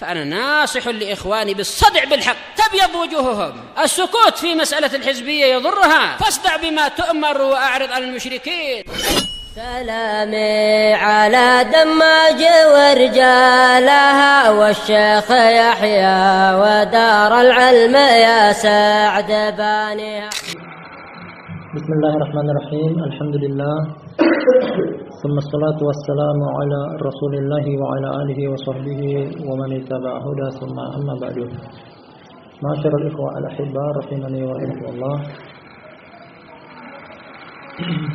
فأنا ناصح لإخواني بالصدع بالحق تبيض وجوههم. السكوت في مسألة الحزبية يضرها، فاصدع بما تؤمر وأعرض عن المشركين. سلامي على دماج ورجالها والشيخ يحيى ودار العلم يا سعد بانيها. بسم الله الرحمن الرحيم. الحمد لله ثم الصلاة والسلام على رسول الله وعلى آله وصحبه ومن اتبع هدى ثم أما بعد. معاشر الإخوة الأحبة رحمني ورحمة الله.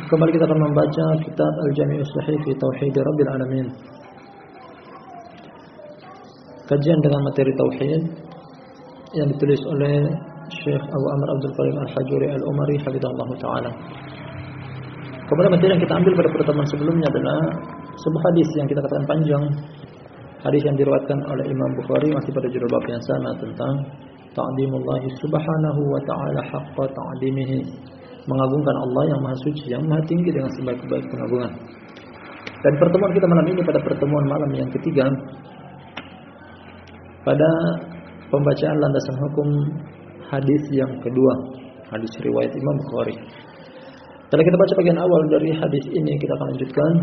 Kembali kita akan membaca kitab Al-Jami' As-Sahih fi Tauhid Rabbil Alamin. Kajian dengan materi tauhid yang ditulis oleh Syekh Abu Amr Abdul Karim Al-Hajuri Al-Umari hafizahullah taala. Kemudian materi yang kita ambil pada pertemuan sebelumnya adalah sebuah hadis yang kita katakan panjang. Hadis yang diriwayatkan oleh Imam Bukhari masih pada judul bab yang sama tentang ta'dimullah subhanahu wa ta'ala haqqa ta'dimihi. Mengagungkan Allah yang maha suci, yang maha tinggi dengan sebaik-baik pengagungan. Dan pertemuan kita malam ini pada pertemuan malam yang ketiga pada pembacaan landasan hukum hadis yang kedua, hadis riwayat Imam Bukhari. Setelah kita baca bagian awal dari hadis ini, kita akan lanjutkan.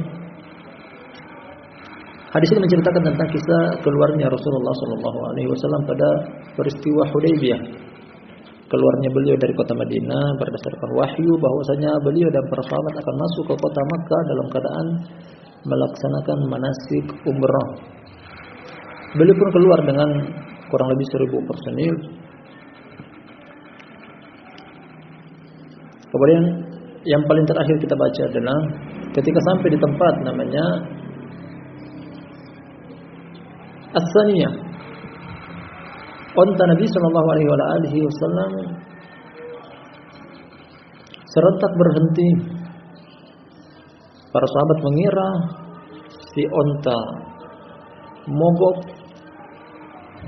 Hadis ini menceritakan tentang kisah keluarnya Rasulullah SAW pada peristiwa Hudaybiyah. Keluarnya beliau dari kota Madinah berdasarkan wahyu bahwasanya beliau dan para sahabat akan masuk ke kota Makkah dalam keadaan melaksanakan manasik umrah. Beliau pun keluar dengan kurang lebih 1.000 personil. Kemudian yang paling terakhir kita baca adalah ketika sampai di tempat namanya As-Saniyah, onta Nabi sallallahu alaihi wasallam serentak berhenti. Para sahabat mengira si onta mogok.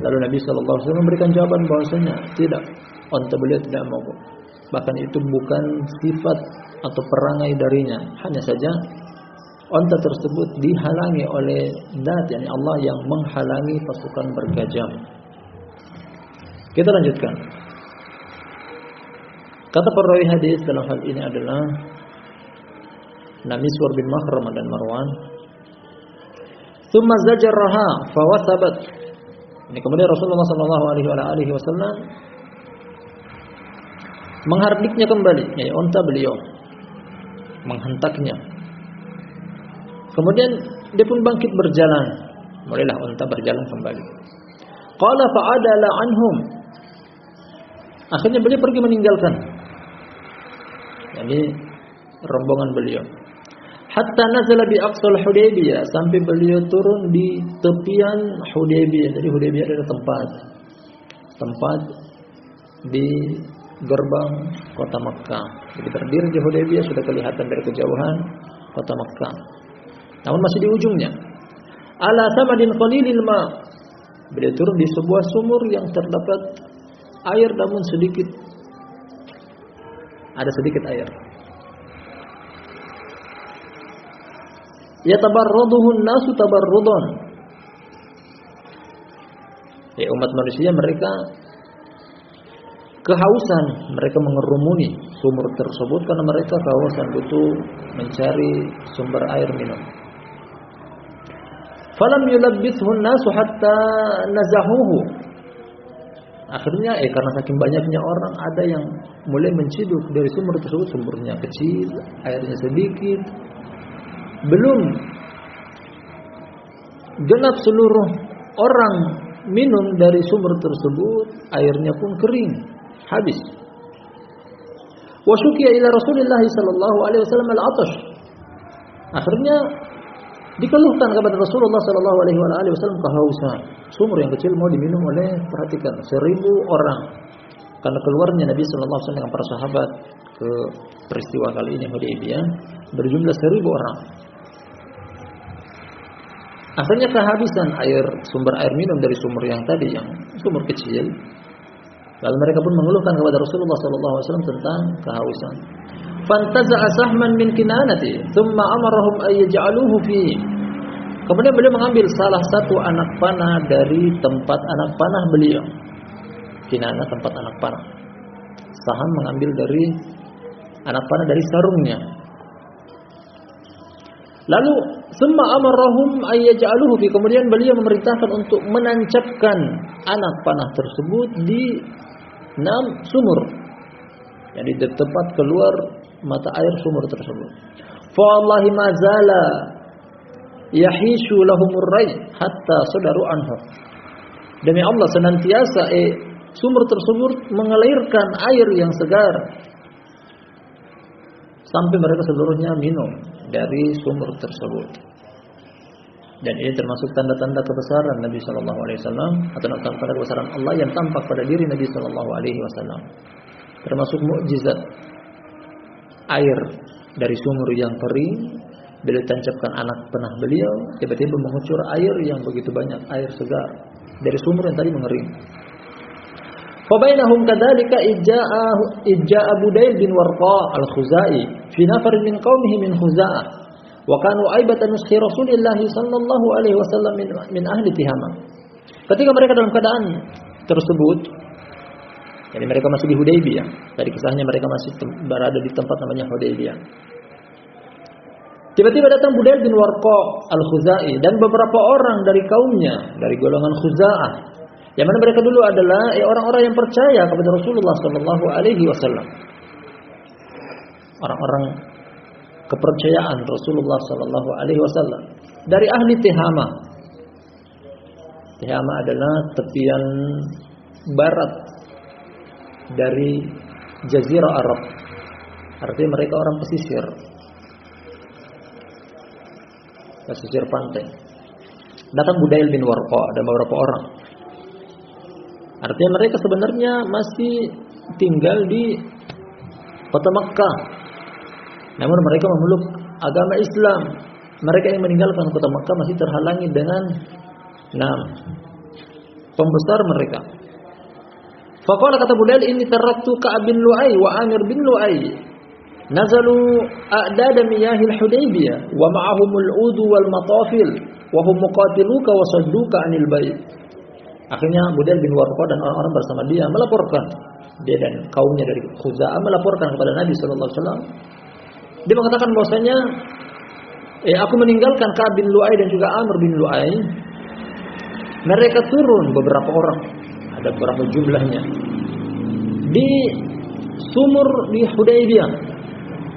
Lalu Nabi sallallahu alaihi wasallam memberikan jawaban bahwasanya tidak, onta beliau tidak mogok. Bahkan itu bukan sifat atau perangai darinya, hanya saja onta tersebut dihalangi oleh zat, yakni Allah yang menghalangi pasukan bergajah. Kita lanjutkan. Kata perawi hadis dalam hal ini adalah Miswar bin Makhram dan Marwan. Tsumma zajarraha fawasabat. Ini kemudian Rasulullah sallallahu alaihi wasallam menghardiknya kembali, yaitu unta beliau, menghentaknya. Kemudian dia pun bangkit berjalan. Mulailah unta berjalan kembali. Qala fa'adala anhum. Akhirnya beliau pergi meninggalkan, yani rombongan beliau. Hatta nazala bi aqsal Hudaybiyah, sampai beliau turun di tepian Hudaybiyah. Jadi Hudaybiyah adalah tempat di gerbang kota Makkah. Jadi berdiri di Hudaybiyah sudah kelihatan dari kejauhan kota Makkah. Namun masih di ujungnya. Ala samadin qalilil ma. Beliau turun di sebuah sumur yang terdapat air namun sedikit. Ada sedikit air. Yatabarraduhu an-nasu tabarrudan. Ya, umat manusia mereka kehausan, mereka mengerumuni sumur tersebut karena mereka kehausan, butuh mencari sumber air minum. Falam yulabbithu an-nasu hatta nazahuhu. Akhirnya karena saking banyaknya orang, ada yang mulai menciduk dari sumur tersebut. Sumurnya kecil, airnya sedikit. Belum genap seluruh orang minum dari sumur tersebut, airnya pun kering, habis. Wa syukiya ila Rasulillah sallallahu alaihi wasallam al-'atash. Akhirnya dikeluhkan kepada Rasulullah sallallahu alaihi wasallam kehausan. Sumur yang kecil mau diminum oleh, perhatikan, 1.000 orang. Karena keluarnya Nabi sallallahu alaihi wasallam dengan para sahabat ke peristiwa kali ini Hudaybiyah berjumlah 1.000 orang. Akhirnya kehabisan sumber air minum dari sumur yang tadi, yang sumur kecil. Lalu mereka pun mengeluhkan kepada Rasulullah SAW tentang kehausan. Fantaza'a sahman min kinanati, thumma amarahum ay yaj'aluhu fi. Kemudian beliau mengambil salah satu anak panah dari tempat anak panah beliau. Kinana tempat anak panah. Saham mengambil dari anak panah dari sarungnya. Lalu summa amarahum ayyaj'aluhu fi, kemudian beliau memerintahkan untuk menancapkan anak panah tersebut di 6 sumur. Jadi di tempat keluar mata air sumur tersebut. Fa wallahi ma zala yahishu lahumur ray hatta sadaru anhu. Demi Allah senantiasa sumur tersebut mengalirkan air yang segar sampai mereka seluruhnya minum dari sumur tersebut. Dan ini termasuk tanda-tanda kebesaran Nabi sallallahu alaihi wasallam atau tanda-tanda kebesaran Allah yang tampak pada diri Nabi sallallahu alaihi wasallam. Termasuk mukjizat air dari sumur yang kering, beliau tancapkan anak panah beliau, tiba-tiba mengucur air yang begitu banyak, air segar dari sumur yang tadi mengering. Fabainahum kadzalika ijaa Budail bin Warqa al-Khuzai fi nafarin min qaumihi min Khuza'ah wa kanu aibatan nuskhi Rasulillah sallallahu alaihi wasallam min ahli Tihama. Ketika mereka dalam keadaan tersebut, jadi mereka masih di Hudaybiyah. Tadi kisahnya mereka masih berada di tempat namanya Hudaybiyah. Tiba-tiba datang Budail bin Warqa al-Khuzai dan beberapa orang dari kaumnya, dari golongan Khuza'ah, yang mana mereka dulu adalah orang-orang yang percaya kepada Rasulullah sallallahu alaihi wasallam. Orang-orang kepercayaan Rasulullah sallallahu alaihi wasallam dari ahli Tihama. Tihama adalah tepian barat dari Jazirah Arab. Artinya mereka orang pesisir pantai. Datang Budail bin Warqa dan beberapa orang. Artinya mereka sebenarnya masih tinggal di kota Makkah. Namun mereka memeluk agama Islam. Mereka yang meninggalkan kota Makkah masih terhalangi dengan pembesar mereka. Faqala, kata Budail, inni taraktu Ka'ab bin Lu'ay wa Amir bin Lu'ay nazalu a'dada miyahil Hudaybiyah wa ma'ahumul udu wal matafil wa hum muqatiluka wa sadduka 'anil bait. Akhirnya Budail bin Warqa dan orang-orang bersama dia melaporkan, dia dan kaumnya dari Khuza'ah melaporkan kepada Nabi sallallahu alaihi wasallam. Dia mengatakan bahwasanya aku meninggalkan Ka'ab bin Lu'ay dan juga Amr bin Lu'ay. Mereka turun beberapa orang, ada beberapa jumlahnya, di sumur di Hudaybiyah,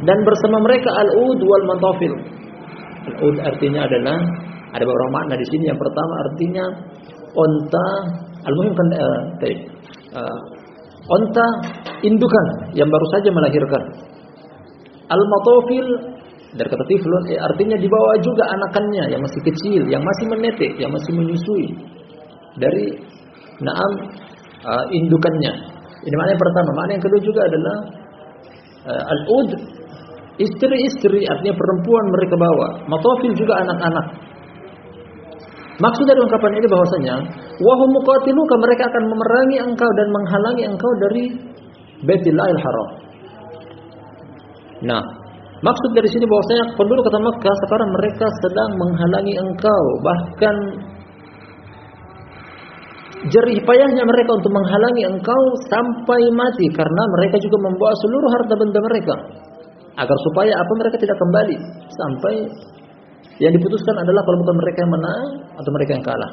dan bersama mereka al-ud wal matafil. Al-ud artinya adalah, ada beberapa makna di sini. Yang pertama artinya onta, al-muhim kan onta indukan yang baru saja melahirkan. Al-matafil dari kata tiflun artinya dibawa juga anakannya yang masih kecil, yang masih menetek, yang masih menyusui dari indukannya. Ini makna yang pertama. Makna yang kedua juga adalah al-ud, istri-istri, artinya perempuan mereka bawa. Matafil juga anak-anak. Maksud dari ungkapan ini bahwasanya wahum muqatiluka, mereka akan memerangi engkau dan menghalangi engkau dari Baitillahil Haram. Nah, maksud dari sini bahwasanya penduduk kota Makkah sekarang mereka sedang menghalangi engkau, bahkan jerih payahnya mereka untuk menghalangi engkau sampai mati, karena mereka juga membawa seluruh harta benda mereka agar supaya mereka tidak kembali sampai yang diputuskan adalah kalau bukan mereka yang menang atau mereka yang kalah.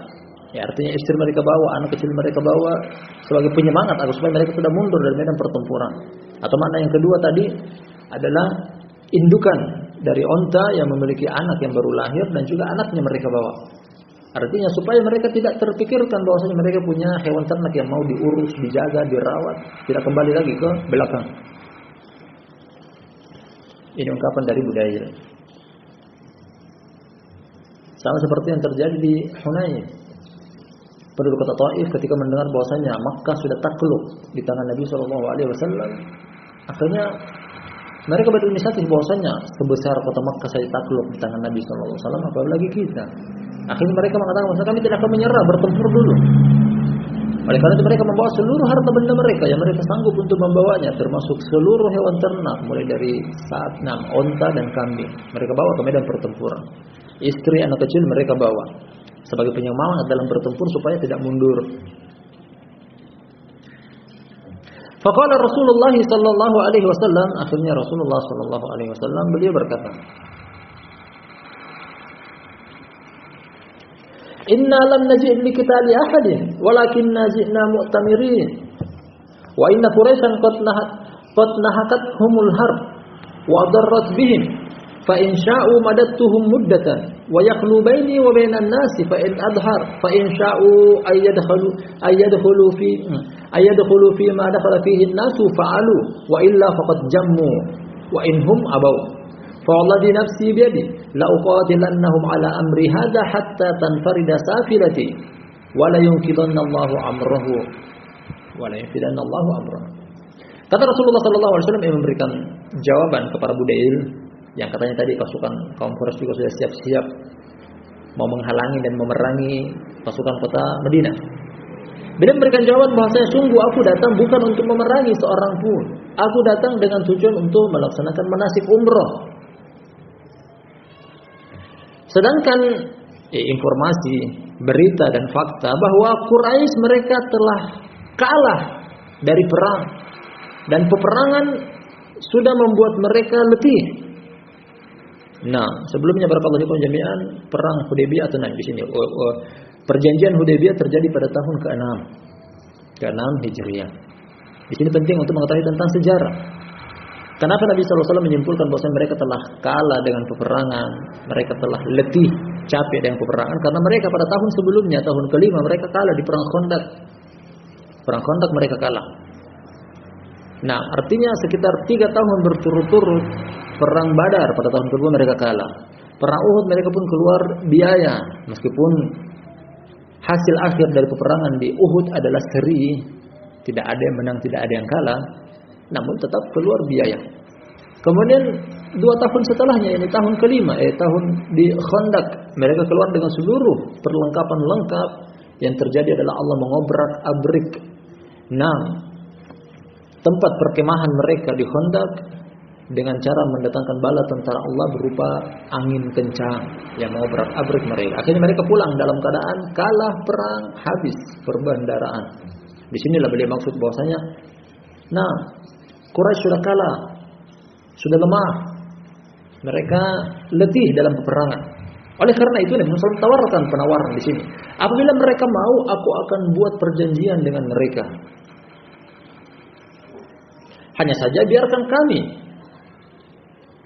Ya, artinya istri mereka bawa, anak kecil mereka bawa sebagai penyemangat agar supaya mereka tidak mundur dari medan pertempuran. Atau makna yang kedua tadi adalah indukan dari onta yang memiliki anak yang baru lahir dan juga anaknya mereka bawa. Artinya supaya mereka tidak terpikirkan bahwasanya mereka punya hewan ternak yang mau diurus, dijaga, dirawat, tidak kembali lagi ke belakang. Ini ungkapan dari Budail. Sama seperti yang terjadi di Hunain. Penduduk kota Taif ketika mendengar bahwasanya Makkah sudah takluk di tangan Nabi sallallahu alaihi wasallam, akhirnya mereka berinisiatif bahwasanya sebesar kota Makkah saja takluk di tangan Nabi sallallahu alaihi wasallam, apalagi kita. Akhirnya mereka mengatakan bahwa kami tidak akan menyerah, bertempur dulu. Oleh karena itu mereka membawa seluruh harta benda mereka yang mereka sanggup untuk membawanya, termasuk seluruh hewan ternak mulai dari onta dan kambing. Mereka bawa ke medan pertempuran. istri, anak kecil mereka bawa sebagai penyemangat dalam bertempur supaya tidak mundur. Faqala Rasulullah sallallahu alaihi wasallam, akhirnya Rasulullah sallallahu alaihi wasallam beliau berkata, "Inna lam najid li qitali ahadin, walakinna ji'na mu'tamirin. Wa inna Quraisyan qad nahakathumul harb wa darrat bihim. Fa in sya'u madattuhum muddatan wa yakhlu baini wa bainan nasi fa in adhar fa in sya'u ayyadkhulu fi ma dakhala fihi an-nasu fa'alu wa illa faqad jammu wa in hum abaw fa alladhi nafsi bi yadi la uqatilannahum ala amri hadha hatta tanfarida safilati wa la yunqidanna Allahu amrahu wa la yunqidanna Allahu amrahu." Kata Rasulullah sallallahu alaihi wasallam yang memberikan jawaban kepada Budail yang katanya tadi pasukan kaum Quraisy juga sudah siap-siap mau menghalangi dan memerangi pasukan kota Madinah. Beliau memberikan jawaban bahwasanya sungguh aku datang bukan untuk memerangi seorang pun. Aku datang dengan tujuan untuk melaksanakan manasik umroh. Sedangkan informasi, berita dan fakta bahwa Quraisy mereka telah kalah dari perang dan peperangan sudah membuat mereka letih. Nah, sebelumnya barakallahu fikum jami'an perang Hudaybiyah atau di sini perjanjian Hudaybiyah terjadi pada tahun ke-6 Hijriah. Di sini penting untuk mengetahui tentang sejarah. Kenapa Nabi sallallahu alaihi wasallam menyimpulkan bahwa mereka telah kalah dengan peperangan, mereka telah letih, capek dengan peperangan karena mereka pada tahun sebelumnya, tahun ke-5 mereka kalah di perang Khandaq. Perang Khandaq mereka kalah. Nah, artinya sekitar 3 tahun berturut-turut perang Badar pada tahun kedua mereka kalah. Perang Uhud mereka pun keluar biaya, meskipun hasil akhir dari peperangan di Uhud adalah seri, tidak ada yang menang, tidak ada yang kalah, namun tetap keluar biaya. Kemudian 2 tahun setelahnya, ini tahun ke-5, tahun di Khandaq, mereka keluar dengan seluruh perlengkapan lengkap. Yang terjadi adalah Allah mengobrak-abrik tempat perkemahan mereka di Khandaq dengan cara mendatangkan bala tentara Allah berupa angin kencang yang mengobrak-abrik mereka. Akhirnya mereka pulang dalam keadaan kalah perang, habis perbendaraan. Di sinilah beliau maksud bahwasanya, Quraisy sudah kalah, sudah lemah, mereka letih dalam peperangan. Oleh karena itu Nabi SAW tawarkan penawaran di sini. Apabila mereka mau, aku akan buat perjanjian dengan mereka. Hanya saja biarkan kami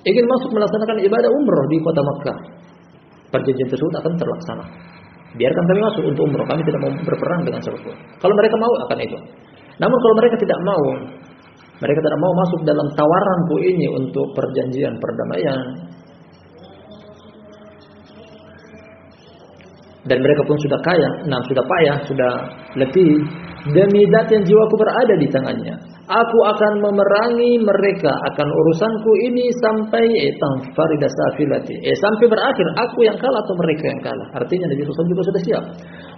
ingin masuk melaksanakan ibadah umroh di kota Makkah. Perjanjian tersebut akan terlaksana. Biarkan kami masuk untuk umroh, kami tidak mau berperang dengan siapapun. Kalau mereka mau akan itu. Namun kalau mereka tidak mau masuk dalam tawaranku ini untuk perjanjian perdamaian, dan mereka pun sudah sudah payah, sudah letih, demi zat yang jiwaku berada di tangannya, aku akan memerangi mereka akan urusanku ini sampai tanfarida safilati, sampai berakhir aku yang kalah atau mereka yang kalah. Artinya Nabi SAW juga sudah siap.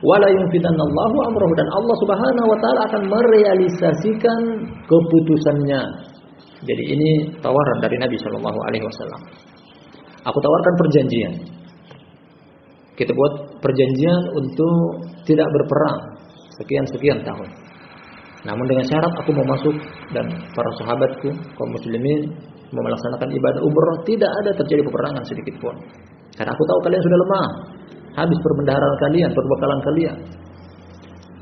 Wala yunfidanallahu amrahu, dan Allah Subhanahu wa taala akan merealisasikan keputusannya. Jadi ini tawaran dari Nabi sallallahu alaihi wasallam. Aku tawarkan perjanjian. Kita buat perjanjian untuk tidak berperang sekian tahun. Namun dengan syarat aku mau masuk dan para sahabatku kaum muslimin mau melaksanakan ibadah umrah, tidak ada terjadi peperangan sedikit pun. Karena aku tahu kalian sudah lemah, habis perbendaharaan kalian, perbekalan kalian.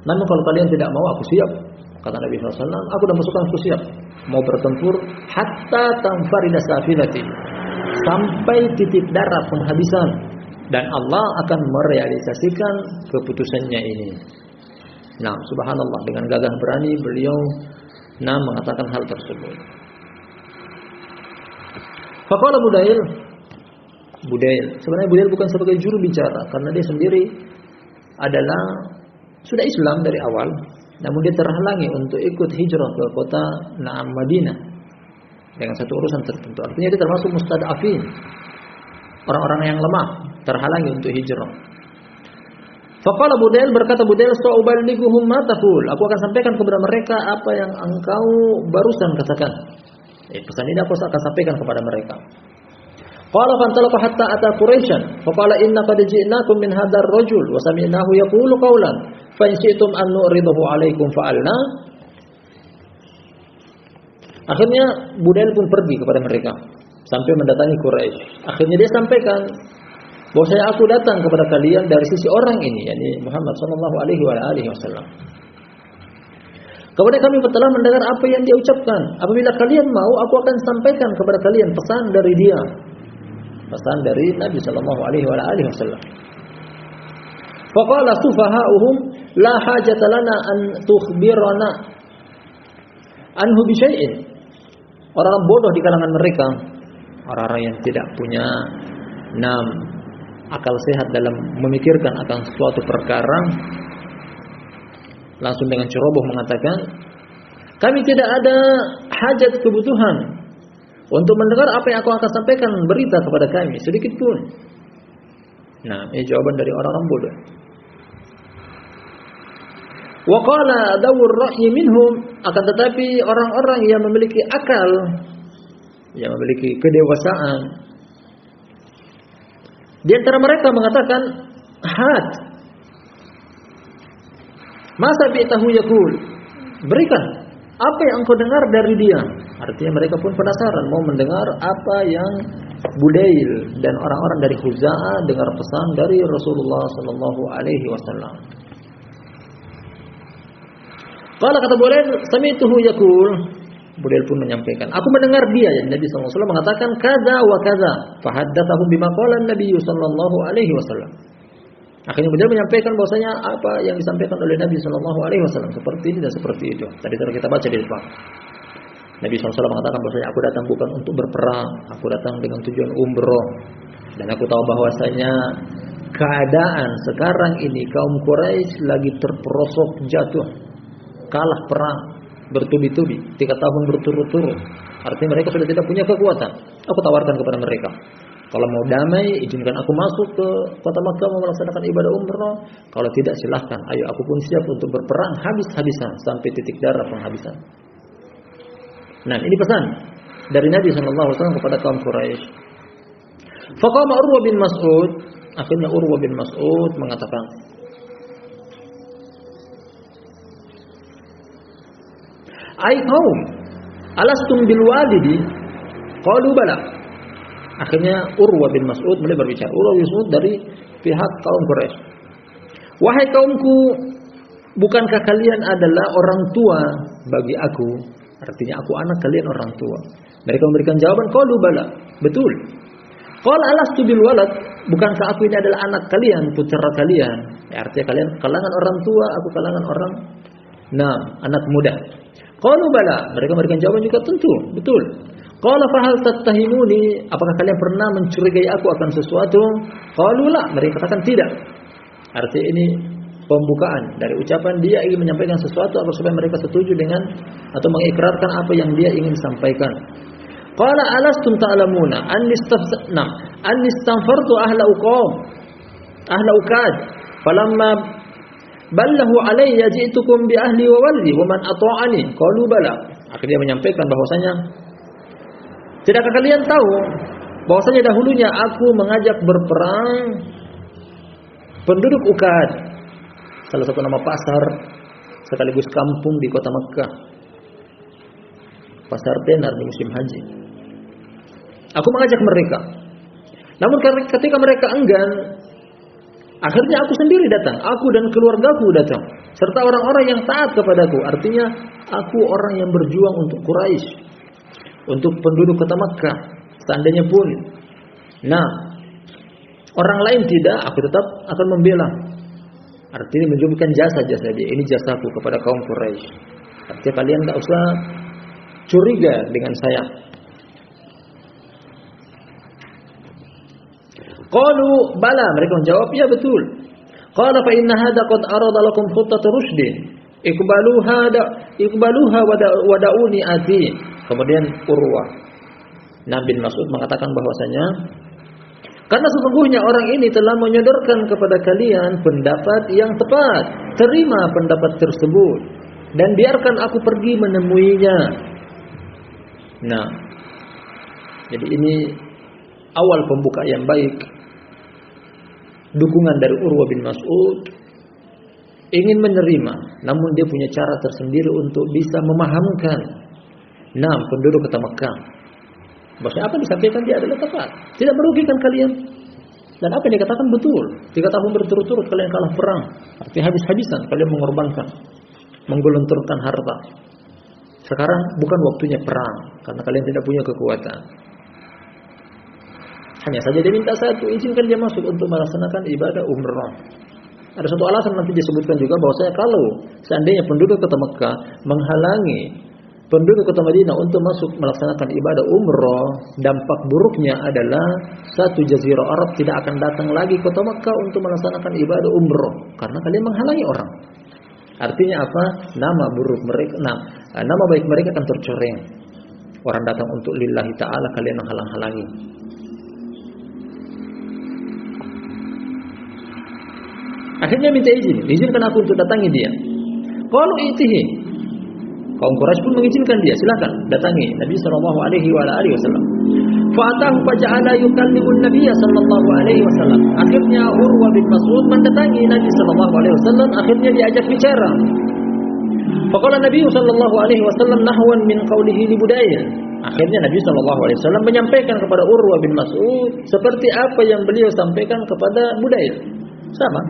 Namun kalau kalian tidak mau, aku siap. Kata Nabi SAW, aku dan pasukanku siap mau bertempur hatta tanfarida safilati, sampai titik darah penghabisan, dan Allah akan merealisasikan keputusannya ini. Nah, subhanallah, dengan gagah berani beliau mengatakan hal tersebut. Faqala Budail, sebenarnya Budail bukan sebagai juru bicara karena dia sendiri adalah sudah Islam dari awal, namun dia terhalangi untuk ikut hijrah ke kota Madinah dengan satu urusan tertentu. Artinya dia termasuk mustad'afin, orang-orang yang lemah, terhalangi untuk hijrah. Faqala Budail, berkata Budail, sa'uballighuhum ma taqul, aku akan sampaikan kepada mereka apa yang engkau barusan katakan. Pesan ini aku akan sampaikan kepada mereka. Qala fantalaqa hatta ata Quraisyan faqala inna qad ji'nakum min hadzal rajul wa sami'nahu yaqulu qawlan fa in syi'tum an nu'ridahu 'alaikum fa'alna. Akhirnya Budail pun pergi kepada mereka sampai mendatangi Quraisy. Akhirnya dia sampaikan bahwasanya aku datang kepada kalian dari sisi orang ini, yakni Muhammad sallallahu alaihi wasallam. Kemudian kami telah mendengar apa yang dia ucapkan. Apabila kalian mau, aku akan sampaikan kepada kalian pesan dari dia. Pesan dari Nabi sallallahu alaihi wasallam. Faqala sufaha'uhum la hajata lana an tukhbirana anhu bi syai'in. Orang bodoh di kalangan mereka, orang-orang yang tidak punya akal sehat dalam memikirkan akan suatu perkara, langsung dengan ceroboh mengatakan, kami tidak ada hajat kebutuhan untuk mendengar apa yang aku akan sampaikan berita kepada kami sedikit pun. Nah, ini jawaban dari orang-orang bodoh. Wa qala dawur ra'yi minhum, akan tetapi orang-orang yang memiliki akal, yang memiliki kedewasaan, di antara mereka mengatakan, had masa bi'tahu yakul, berikan apa yang engkau dengar dari dia. Artinya mereka pun penasaran mau mendengar apa yang Budail dan orang-orang dari Khuza'ah dengar pesan dari Rasulullah sallallahu alaihi wasallam. Qala kata Budail, sami'tuhu yakul, Budail pun menyampaikan, aku mendengar dia, yang Nabi sallallahu alaihi wasallam mengatakan kaza wa kaza, fahaddatsahum bima qala Nabi sallallahu alaihi wasallam. Akhirnya Budail menyampaikan bahwasanya apa yang disampaikan oleh Nabi sallallahu alaihi wasallam seperti ini dan seperti itu. Tadi telah kita baca di depan. Nabi SAW mengatakan bahwasanya aku datang bukan untuk berperang, aku datang dengan tujuan umroh, dan aku tahu bahwasanya keadaan sekarang ini kaum Quraisy lagi terperosok jatuh, kalah perang bertubi-tubi 3 tahun berturut-turut. Artinya mereka sudah tidak punya kekuatan. Aku tawarkan kepada mereka, kalau mau damai, izinkan aku masuk ke kota Makkah mau melaksanakan ibadah umrah. Kalau tidak, silahkan. Ayo, aku pun siap untuk berperang habis-habisan sampai titik darah penghabisan. Nah, ini pesan dari Nabi SAW kepada kaum Quraisy. Faqama Urwa bin Mas'ud. Akhirnya Urwa bin Mas'ud mengatakan, "Ai kaum, alastum bil walidi?" Qalu bala. Akhirnya Urwa bin Mas'ud mulai berbicara. Urwa bin Mas'ud dari pihak kaum Quraisy. Wahai kaumku, bukankah kalian adalah orang tua bagi aku? Artinya aku anak kalian orang tua. Mereka memberikan jawaban, qalu bala, betul. Qala alastu bil walad, bukankah aku ini adalah anak kalian, putra kalian? Ya, artinya kalian kalangan orang tua, aku kalangan orang anak muda. Qalu bala, mereka memberikan jawaban juga tentu, betul. Qala fa hal tattahimuni, apakah kalian pernah mencurigai aku akan sesuatu? Qalu la, mereka katakan tidak. Artinya ini pembukaan dari ucapan dia ingin menyampaikan sesuatu agar supaya mereka setuju dengan atau mengikrarkan apa yang dia ingin sampaikan. Qala alastum ta'lamuna anni istanfartu ahla uqad falamma ballahu alayya ji'tukum bi ahli wa waldi wa man ata'ani. Qalu bala. Akhirnya menyampaikan bahwasanya, tidakkah kalian tahu bahwasanya dahulunya aku mengajak berperang penduduk Uqad, salah satu nama pasar sekaligus kampung di kota Makkah, pasar tenar di musim haji. Aku mengajak mereka, namun ketika mereka enggan, akhirnya aku sendiri datang, aku dan keluargaku datang, serta orang-orang yang taat kepadaku. Artinya aku orang yang berjuang untuk Quraisy, untuk penduduk kota Makkah. Seandainya pun orang lain tidak, aku tetap akan membela. Artinya menunjukkan jasa-jasa dia. Ini jasaku kepada kaum Quraisy. Artinya kalian tak usah curiga dengan saya. Qalu bala, mereka menjawab ya betul. Qala fa inna hadha qad arada lakum khuttat rushdin iqbaluha wa da'uni ati. Kemudian Urwah bin Mas'ud mengatakan bahwasanya, karena sesungguhnya orang ini telah menyodorkan kepada kalian pendapat yang tepat. Terima pendapat tersebut dan biarkan aku pergi menemuinya. Jadi ini awal pembuka yang baik, dukungan dari Urwah bin Mas'ud, ingin menerima, namun dia punya cara tersendiri untuk bisa memahamkan penduduk kota Mekah. Bahwasanya apa yang disampaikan dia adalah tepat, tidak merugikan kalian. Dan apa yang dikatakan betul. 3 tahun berturut-turut kalian kalah perang, artinya habis-habisan kalian mengorbankan, menggelontorkan harta. Sekarang bukan waktunya perang, karena kalian tidak punya kekuatan. Hanya saja dia minta satu, izinkan dia masuk untuk melaksanakan ibadah umrah. Ada satu alasan nanti disebutkan juga bahwasanya kalau seandainya penduduk kota Mekah menghalangi penduduk kota Madinah untuk masuk melaksanakan ibadah umrah, dampak buruknya adalah satu jazirah Arab tidak akan datang lagi kota Mekah untuk melaksanakan ibadah umrah karena kalian menghalangi orang. Artinya apa? Nama buruk mereka, nama baik mereka akan tercoreng. Orang datang untuk lillahi ta'ala, kalian menghalang-halangi. Akhirnya minta izin, izinkan aku untuk datangi dia. Qalu itihi. Kaum Quraisy pun mengizinkan dia, silakan datangi Nabi sallallahu alaihi wasallam. Fa'atahu faja'ala yukallimu Nabi sallallahu alaihi wasallam. Akhirnya Urwah bin Mas'ud mendatangi Nabi sallallahu alaihi wasallam, akhirnya diajak bicara. Faqala Nabi sallallahu alaihi wasallam nahwan min qawlihi li Budayl. Akhirnya Nabi sallallahu alaihi wasallam menyampaikan kepada Urwah bin Mas'ud seperti apa yang beliau sampaikan kepada Budayl. Sama.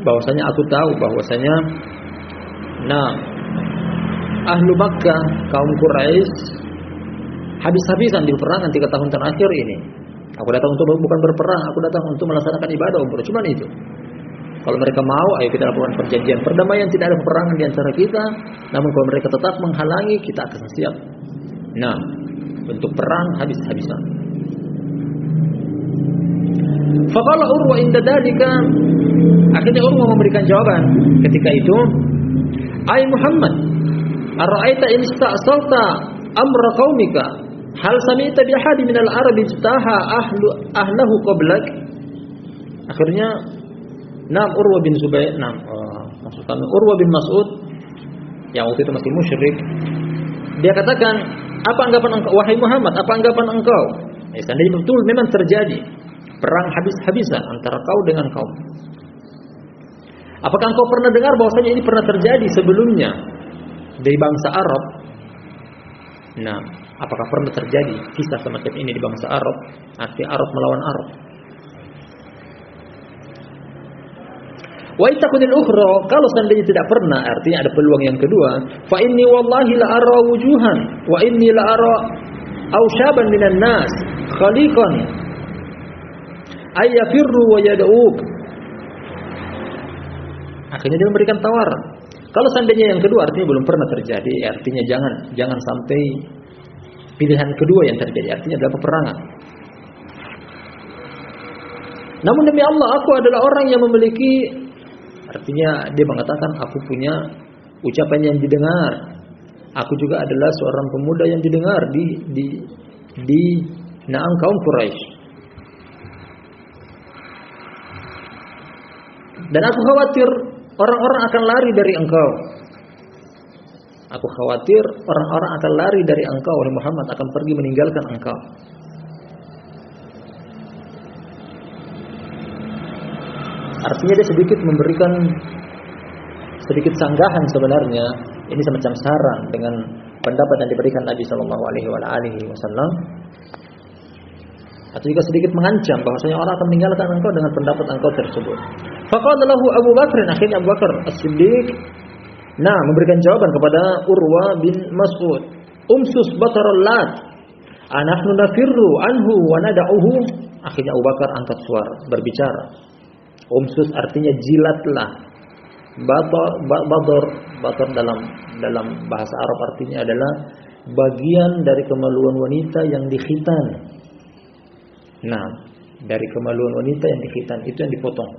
Bahwasanya aku tahu bahwasanya Ahlu Makkah, kaum Quraisy habis-habisan di peperangan 3 tahun terakhir ini. Aku datang untuk bukan berperang, aku datang untuk melaksanakan ibadah umrah. Cuman itu. Kalau mereka mau, ayo kita lakukan perjanjian perdamaian, tidak ada peperangan di antara kita. Namun kalau mereka tetap menghalangi, kita akan siap. Untuk perang habis-habisan. Faqala Urwah inda dalika, akhirnya Urwah memberikan jawaban ketika itu, "Ai Muhammad, ara'aita in ista'salta amra qaumika, hal sami'ta bi ahadi minal arabi jtaha ahlahu qablak?" Akhirnya Urwah bin Zubair, maksud kami Urwah bin Mas'ud yang waktu itu masih musyrik, dia katakan, "Apa anggapan engkau wahai Muhammad, apa anggapan engkau?" Seandainya betul memang terjadi perang habis-habisan antara kau dengan kaum. Apakah engkau pernah dengar bahwasanya ini pernah terjadi sebelumnya dari bangsa Arab? Apakah pernah terjadi kisah semacam ini di bangsa Arab? Arti Arab melawan Arab. Wa itakunil ukhra, kalau seandainya tidak pernah, artinya ada peluang yang kedua. Fa inni wallahi la ara wujuhan wa inni la ara ausyaban minan nas khaliqan ayyafirru wa yad'uk. Akhirnya dia memberikan tawaran. Kalau seandainya yang kedua artinya belum pernah terjadi, artinya jangan sampai pilihan kedua yang terjadi, artinya adalah peperangan. Namun demi Allah, aku adalah orang yang memiliki, artinya dia mengatakan aku punya ucapan yang didengar. Aku juga adalah seorang pemuda yang didengar di kaum Quraisy. Dan aku khawatir orang-orang akan lari dari engkau. Aku khawatir orang-orang akan lari dari engkau, wahai Muhammad, akan pergi meninggalkan engkau. Artinya dia sedikit memberikan sedikit sanggahan sebenarnya. Ini semacam saran dengan pendapat yang diberikan Nabi sallallahu alaihi wasallam. Atau juga sedikit mengancam bahwasanya orang akan meninggalkan engkau dengan pendapat engkau tersebut. Faqala lahu Abu Bakar, akhirnya Abu Bakar As-Siddiq memberikan jawaban kepada Urwah bin Mas'ud. Umsus bataral lat, anahnu nafirru anhu wa nada'uhu. Akhirnya Abu Bakar angkat suara berbicara. Umsus artinya jilatlah. Batar dalam bahasa Arab artinya adalah bagian dari kemaluan wanita yang dikhitan. Dari kemaluan wanita yang dikhitan itu yang dipotong.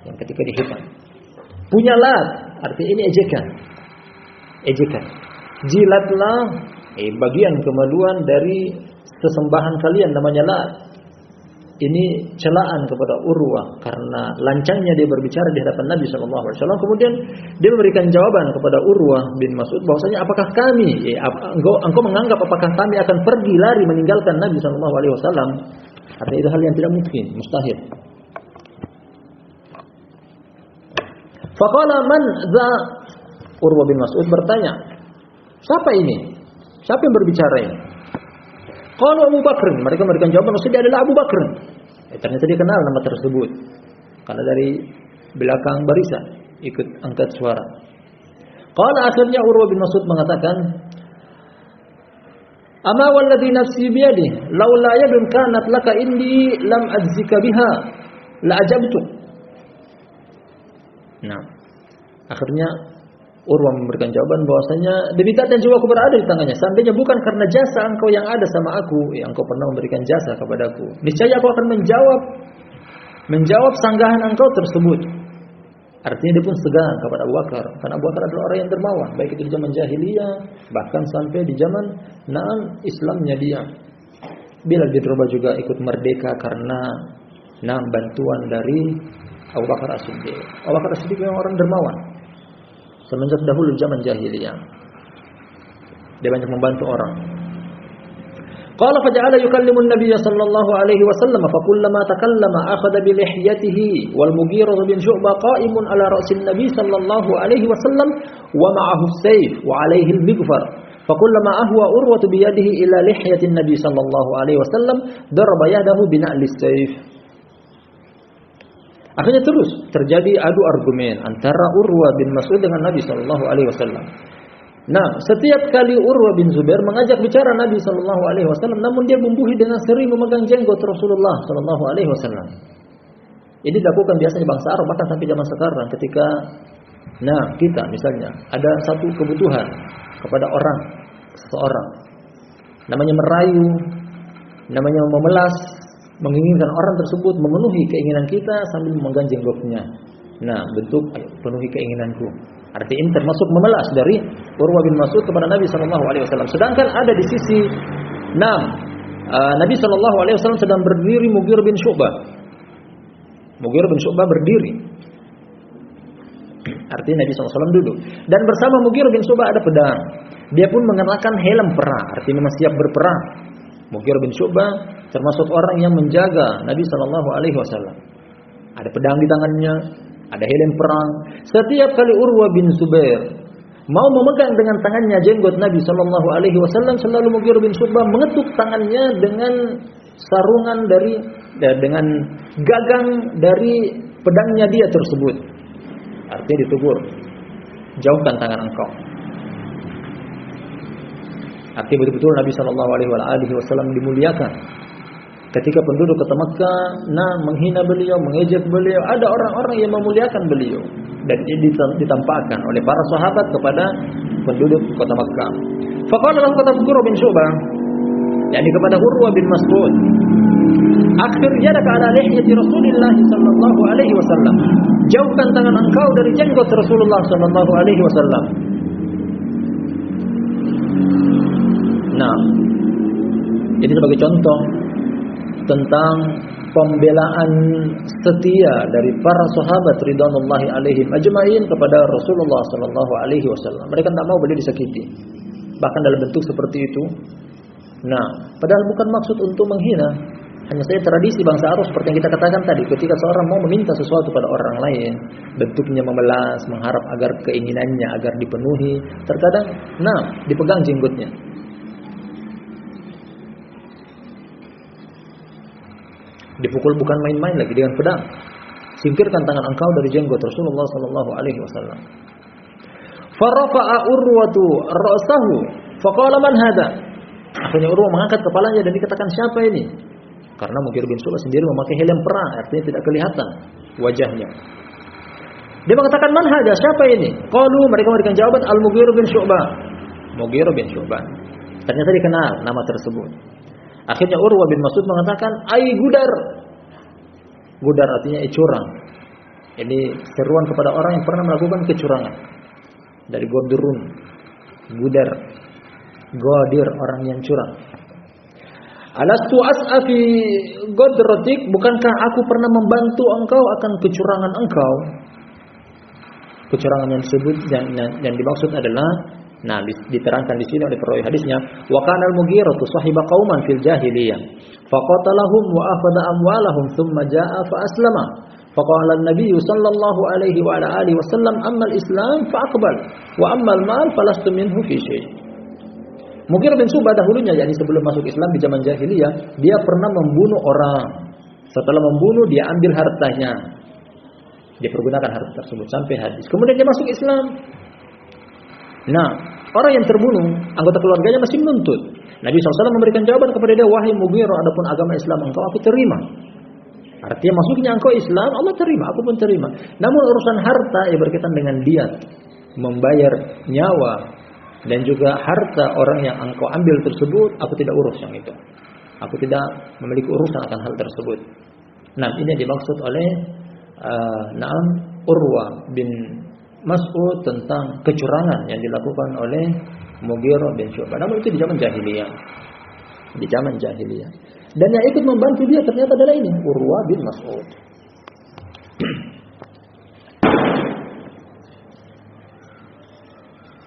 Yang ketika dikhitan. Punya lat, artinya ini ejekan. Jilatlah bagian kemaluan dari sesembahan kalian namanya lat. ini celaan kepada Urwah karena lancangnya dia berbicara di hadapan Nabi sallallahu alaihi wasallam. Kemudian dia memberikan jawaban kepada Urwah bin Mas'ud bahwasanya apakah kami engkau menganggap apakah kami akan pergi lari meninggalkan Nabi sallallahu alaihi wasallam? Artinya itu hal yang tidak mungkin, mustahil. Faqala man dza? Urwah bin Mas'ud bertanya, siapa ini? Siapa yang berbicara ini? Qalu Abu Bakr. Mereka memberikan jawaban maksudnya dia adalah Abu Bakr. Ternyata dia kenal nama tersebut karena dari belakang barisan ikut angkat suara. Qala, akhirnya Urwah bin Mas'ud mengatakan, "Ama walladhi nafsi biyadihi, laula yadun kanat laka indi lam adzika biha la ajabtu." Nah, akhirnya Urwah memberikan jawaban bahwasanya demi zat yang jiwaku berada di tangannya, seandainya bukan karena jasa engkau yang ada sama aku, yang engkau pernah memberikan jasa kepadaku, niscaya aku akan menjawab sanggahan engkau tersebut. Artinya dia pun segan kepada Abu Bakar, karena Abu Bakar adalah orang yang dermawan, baik itu di zaman jahiliyah, bahkan sampai di zaman Islamnya dia. Bilal bin Rabah juga ikut merdeka karena bantuan dari Abu Bakar As-Siddiq. Abu Bakar As-Siddiq memang orang dermawan semenjak dahulu zaman jahiliyah. Dia banyak membantu orang. Qala faja'ala yukallimu an-nabiy sallallahu alaihi wasallam fa kullama takallama akhadha bi lihyatihi wal Mughirah bin Syu'bah qa'imun ala ra'si an-nabiy sallallahu alaihi wasallam wa ma'ahu as-sayf wa alaihi al-mighfar. Fa kullama ahwa Urwah bi yadihi ila lihyati an-nabiy sallallahu alaihi wasallam daraba yadahu bi na'li as-sayf. Akhirnya terus terjadi adu argumen antara Urwah bin Mas'ud dengan Nabi sallallahu alaihi wasallam. Nah, setiap kali Urwah bin Zubair mengajak bicara Nabi sallallahu alaihi wasallam, namun dia bumbuhi dengan sering memegang jenggot Rasulullah sallallahu alaihi wasallam. Ini dilakukan biasanya bangsa Arab bahkan sampai zaman sekarang ketika kita misalnya ada satu kebutuhan kepada seseorang. Namanya merayu, namanya memelas, menginginkan orang tersebut memenuhi keinginan kita sambil memegang jenggotnya. Bentuk penuhi keinginanku. Artinya ini termasuk memelas dari Urwah bin Mas'ud kepada Nabi sallallahu alaihi wasallam. Sedangkan ada di sisi Nabi sallallahu alaihi wasallam sedang berdiri Mughirah bin Syu'bah. Mughirah bin Syu'bah berdiri. Artinya Nabi sallallahu alaihi wasallam duduk. Dan bersama Mughirah bin Syu'bah ada pedang. Dia pun mengenakan helm perang, artinya memang siap berperang. Mughirah bin Syu'bah termasuk orang yang menjaga Nabi sallallahu alaihi wasallam. Ada pedang di tangannya, ada helm perang. Setiap kali Urwah bin Zubair mau memegang dengan tangannya jenggot Nabi sallallahu alaihi wasallam, selalu Mughirah bin Syu'bah mengetuk tangannya dengan sarungan dengan gagang dari pedangnya dia tersebut. Artinya ditegur, jauhkan tangan engkau. Artinya betul-betul Nabi sallallahu alaihi wasallam dimuliakan. Ketika penduduk kota Makkah menghina beliau, mengejek beliau, ada orang-orang yang memuliakan beliau dan ini ditampakkan oleh para sahabat kepada penduduk kota Makkah. Faqala lahu kata Mughirah bin Syu'bah, yakni kepada Urwah bin Mas'ud, akhir yadaka ala lihyati Rasulillah sallallahu alaihi wasallam. Jauhkan tangan engkau dari jenggot Rasulullah sallallahu alaihi wasallam. Ini sebagai contoh tentang pembelaan setia dari para sahabat ridwanullahi alaihim ajmain kepada Rasulullah sallallahu alaihi wasallam. Mereka tidak mau beliau disakiti. Bahkan dalam bentuk seperti itu. Padahal bukan maksud untuk menghina. Hanya saja tradisi bangsa Arab seperti yang kita katakan tadi, ketika seorang mau meminta sesuatu pada orang lain, bentuknya memelas, mengharap agar keinginannya agar dipenuhi, terkadang dipegang jenggotnya. Dipukul bukan main-main lagi dengan pedang. Singkirkan tangan engkau dari jenggot Rasulullah sallallahu alaihi wasallam. Farafa'a Urwatu ra'sahu faqala man hadha? Akhirnya Urwah mengangkat kepalanya dan dikatakan siapa ini? Karena Mughirah bin Syu'bah sendiri memakai helm perang, artinya tidak kelihatan wajahnya. Dia mengatakan man hadha? Siapa ini? Qalu, mereka memberikan jawaban Al-Mughirah bin Syu'bah. Mughirah bin Syu'bah. Ternyata dikenal nama tersebut. Akhirnya Urwah bin Mas'ud mengatakan, "Ai gudar." Gudar artinya curang. Ini seruan kepada orang yang pernah melakukan kecurangan. Dari godurun. Gudar. Godir, orang yang curang. Alastu as'a fi ghadratik, bukankah aku pernah membantu engkau akan kecurangan engkau? Kecurangan yang disebut yang dimaksud adalah, nah diterangkan di sini oleh perawi hadisnya, wa kana al-Mughirah sahiba qauman fil jahiliyah faqatalahum wa akhadha amwalahum thumma jaa'a fa aslama faqala an-nabiy sallallahu alaihi wa ala alihi wasallam amma al-islam fa aqbal wa amma al-mal falastu minhu fi syai'. Mughirah bin Syu'bah dahulunya, yakni sebelum masuk Islam di zaman jahiliyah, dia pernah membunuh orang. Setelah membunuh dia ambil hartanya. Dia pergunakan harta tersebut sampai habis. Kemudian dia masuk Islam. Nah, orang yang terbunuh, anggota keluarganya masih menuntut. Nabi SAW memberikan jawaban kepada dia, wahai Mughirah, adapun agama Islam engkau aku terima. Artinya masuknya engkau Islam, Allah terima, aku pun terima. Namun urusan harta yang berkaitan dengan diat, membayar nyawa, dan juga harta orang yang engkau ambil tersebut, aku tidak urus yang itu. Aku tidak memiliki urusan akan hal tersebut. Nah, ini yang dimaksud oleh Urwa bin Mas'ud tentang kecurangan yang dilakukan oleh Mughirah bin Syu'bah. Namun itu di zaman jahiliyah. Di zaman jahiliyah. Dan yang ikut membantu dia ternyata adalah ini, Urwa bin Mas'ud.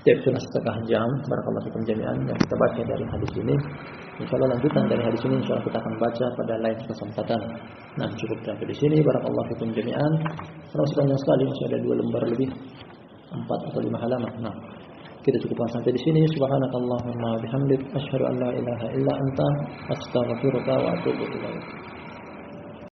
Jadi sudah setengah jam barakallahu fikum jami'an yang kita baca dari hadis ini. Insyaallah lanjutan dari hadis ini insyaallah kita akan baca pada lain kesempatan. Nah, cukup sampai di sini barakallahu fikum jami'an. Terus panjang sekali, masih ada 2 lembar lebih, 4 atau 5 halaman. Nah, kita cukupkan sampai di sini. Subhanakallahumma bihamdik asyhadu an la ilaha illa anta astaghfiruka wa atubu ilaik.